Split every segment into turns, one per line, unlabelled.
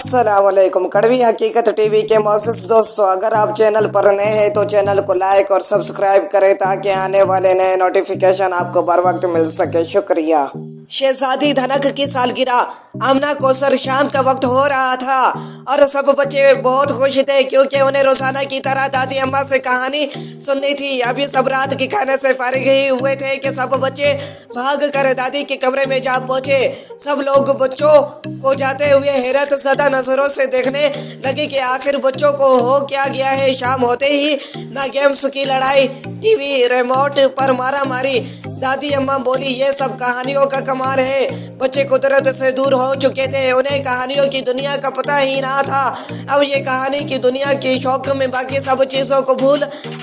अस्सलामुअलैकुम। कड़वी हकीकत टीवी के मोअज़्ज़िज़ दोस्तों, अगर आप चैनल पर नए हैं तो चैनल को लाइक और सब्सक्राइब करें ताकि आने वाले नए नोटिफिकेशन आपको बर वक्त मिल सके। शुक्रिया। शहजादी धनक की सालगिरह। आमना कौसर शाम का वक्त हो रहा था और सब बच्चे बहुत खुश थे क्योंकि उन्हें रोजाना की तरह दादी अम्मा से कहानी सुननी थी। अभी सब रात के खाने से फारिग ही हुए थे कि सब बच्चे भाग कर दादी के कमरे में जा पहुंचे। सब लोग बच्चों को जाते हुए हैरत ज़दा नजरों से देखने लगे कि आखिर बच्चों को हो क्या गया है। शाम होते ही ना गेम्स की लड़ाई, टीवी रिमोट पर मारा मारी। दादी अम्मा बोली, ये सब कहानियों का कमाल है। बच्चे कुदरत से दूर हो चुके थे, उन्हें कहानियों की दुनिया का पता ही ना था। अब ये कहानी की दुनिया के शौक में बाकी सब चीज़ों को भूल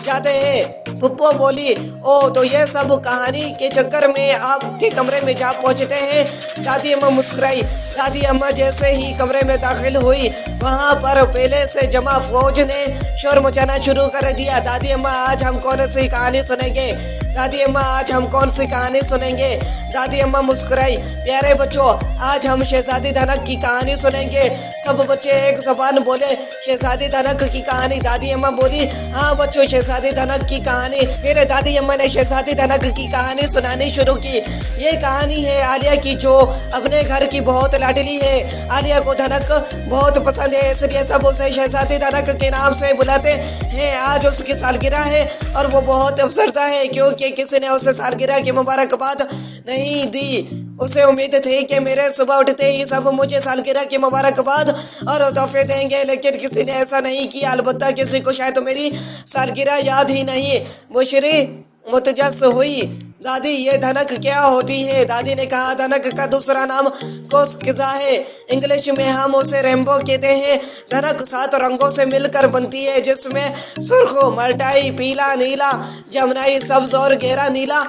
जाते हैं। फुप्पो बोली, ओ तो ये सब कहानी के चक्कर में आपके कमरे में जा पहुंचते हैं। दादी अम्मा मुस्कुराई। दादी अम्मा जैसे ही कमरे में दाखिल हुई, वहाँ पर पहले से जमा फौज ने शोर मचाना शुरू कर दिया। दादी अम्मा, आज हम कौन सी कहानी सुनेंगे? दादी अम्मा, आज हम कौन सी कहानी सुनेंगे? दादी अम्मा मुस्कुराई। प्यारे बच्चों, आज हम शहजादी धनक की कहानी सुनेंगे। सब बच्चे एक ज़बान बोले, शहजादी धनक की कहानी। दादी अम्मा बोली, हाँ बच्चों, शहजादी धनक की कहानी। फिर दादी अम्मा ने शहजादी धनक की कहानी सुनानी शुरू की। ये कहानी है आलिया की, जो अपने घर की बहुत लाडली है। आलिया को धनक बहुत पसंद है, इसलिए सब उसे शहजादी धनक के नाम से बुलाते हैं। आज उसकी सालगिरह है और वो बहुत अफसरदा है क्योंकि किसी ने उसे सालगिरह की मुबारकबाद नहीं दी। उसे उम्मीद थी कि मेरे सुबह उठते ही सब मुझे सालगिरह की मुबारकबाद और तोहफे देंगे, लेकिन किसी ने ऐसा नहीं किया। अलबत्ता किसी को शायद मेरी सालगिरह याद ही नहीं। बुशरी मुतजस हुई। दादी, ये धनक क्या होती है? दादी ने कहा, धनक का दूसरा नाम कोसकिज़ा है। इंग्लिश में हम उसे रेनबो कहते हैं। धनक 7 रंगों से मिलकर बनती है, जिसमें सुर्ख, मल्टाई, पीला, नीला, जमुनाई, सब्ज और गहरा नीला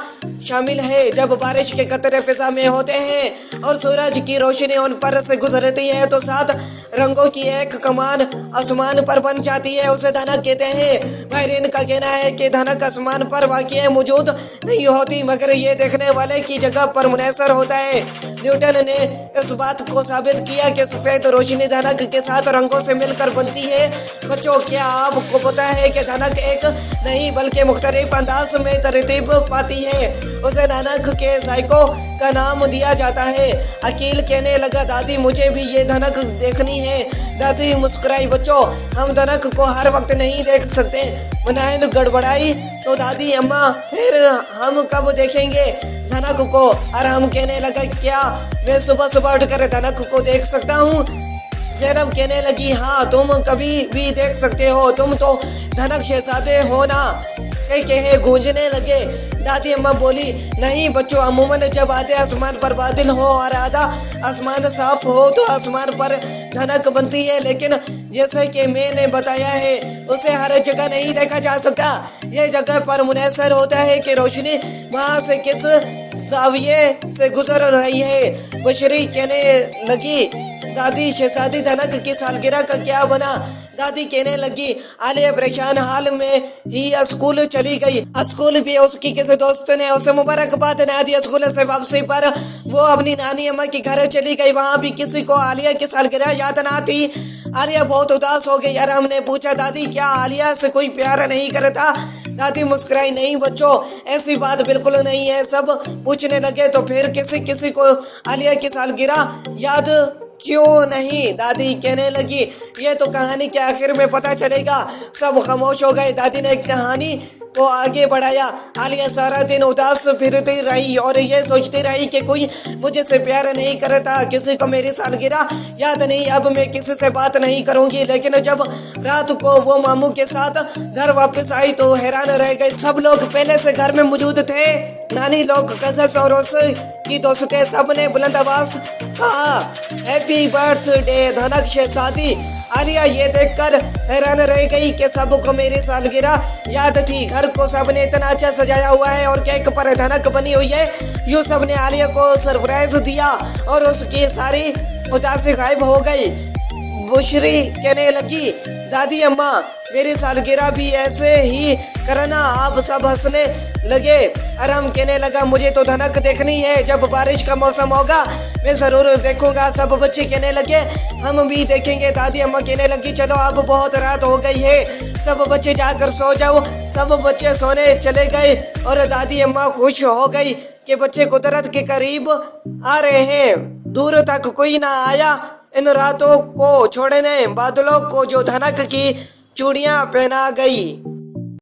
शामिल है। जब बारिश के कतरे फिजा में होते हैं और सूरज की रोशनी उन पर से गुजरती है तो 7 रंगों की एक कमान आसमान पर बन जाती है, उसे धनक कहते हैं। माहिरीन का कहना है कि धनक आसमान पर वाक़ई मौजूद नहीं होती, मगर ये देखने वाले की जगह पर मुनहसर होता है। न्यूटन ने इस बात को साबित किया कि सफ़ेद रोशनी धनक के 7 रंगों से मिलकर बनती है। बच्चों, क्या आपको पता है कि धनक एक नहीं बल्कि मुख्तलिफ अंदाज में तरतीब पाती है? उसे धनक के जायकों का नाम दिया जाता है। अकील कहने लगा, दादी मुझे भी ये धनक देखनी है। दादी मुस्कुराई। बच्चों, हम धनक को हर वक्त नहीं देख सकते। मुनाहिद गड़बड़ाई तो दादी अम्मा, फिर हम कब देखेंगे धनक को? और हम कहने लगा, क्या मैं सुबह सुबह उठकर धनक को देख सकता हूँ? ज़ैनब कहने लगी, हाँ तुम कभी भी देख सकते हो, तुम तो धनक शहजादे हो ना। कहे गूंजने लगे। दादी अम्मा बोली, नहीं बच्चों, अमूमन जब आधे आसमान पर बादल हो और आधा आसमान साफ हो तो आसमान पर धनक बनती है, लेकिन जैसे कि मैंने बताया है उसे हर जगह नहीं देखा जा सकता। ये जगह पर मुनहसर होता है कि रोशनी वहाँ से किस ज़ाविये से गुजर रही है। बशरी कहने लगी, दादी शहजादी धनक की सालगिरह का क्या बना? दादी कहने लगी, आलिया परेशान हाल में ही स्कूल चली गई। स्कूल भी उसकी किसी दोस्त ने उसे मुबारकबाद ना दी। स्कूल से वापसी पर वो अपनी नानी अम्मा के घर चली गई। वहाँ भी किसी को आलिया की सालगिरह याद ना थी। आलिया बहुत उदास हो गई। आराम ने पूछा, दादी क्या आलिया से कोई प्यार नहीं करता? दादी मुस्कुराई, नहीं बच्चों, ऐसी बात बिल्कुल नहीं है। सब पूछने लगे, तो फिर किसी को आलिया की सालगिरह याद क्यों नहीं? दादी कहने लगी, ये तो कहानी के आखिर में पता चलेगा। सब खामोश हो गए। दादी ने कहानी को आगे बढ़ाया। आलिया सारा दिन उदास फिरती रही और ये सोचती रही कि कोई मुझे से प्यार नहीं करता, किसी को मेरी सालगिरह याद नहीं, अब मैं किसी से बात नहीं करूंगी। लेकिन जब रात को वो मामू के साथ घर वापस आई तो हैरान रह गई। सब लोग पहले से घर में मौजूद थे। नानी लोग, कज़न्स और उसकी दोस्तें, सब ने बुलंद आवाज कहा, हैप्पी बर्थडे धनक शहजादी। आलिया ये देखकर हैरान रह गई कि सबको मेरी सालगिरह याद थी। घर को सबने इतना अच्छा सजाया हुआ है और केक पर धनक बनी हुई है। यूँ सबने आलिया को सरप्राइज दिया और उसकी सारी उदासी गायब हो गई। बुशरी कहने लगी, दादी अम्मा, मेरी सालगिरह भी ऐसे ही करना। आप सब हंसने लगे और हम कहने लगा मुझे तो धनक देखनी है, जब बारिश का मौसम होगा मैं ज़रूर देखूंगा। सब बच्चे कहने लगे हम भी देखेंगे। दादी अम्मा कहने लगी चलो अब बहुत रात हो गई है, सब बच्चे जाकर सो जाओ। सब बच्चे सोने चले गए और दादी अम्मा खुश हो गई कि बच्चे कुदरत के करीब आ रहे हैं। दूर तक कोई ना आया इन रातों को छोड़ने, बादलों को जो धनक की चूड़ियां पहना गई।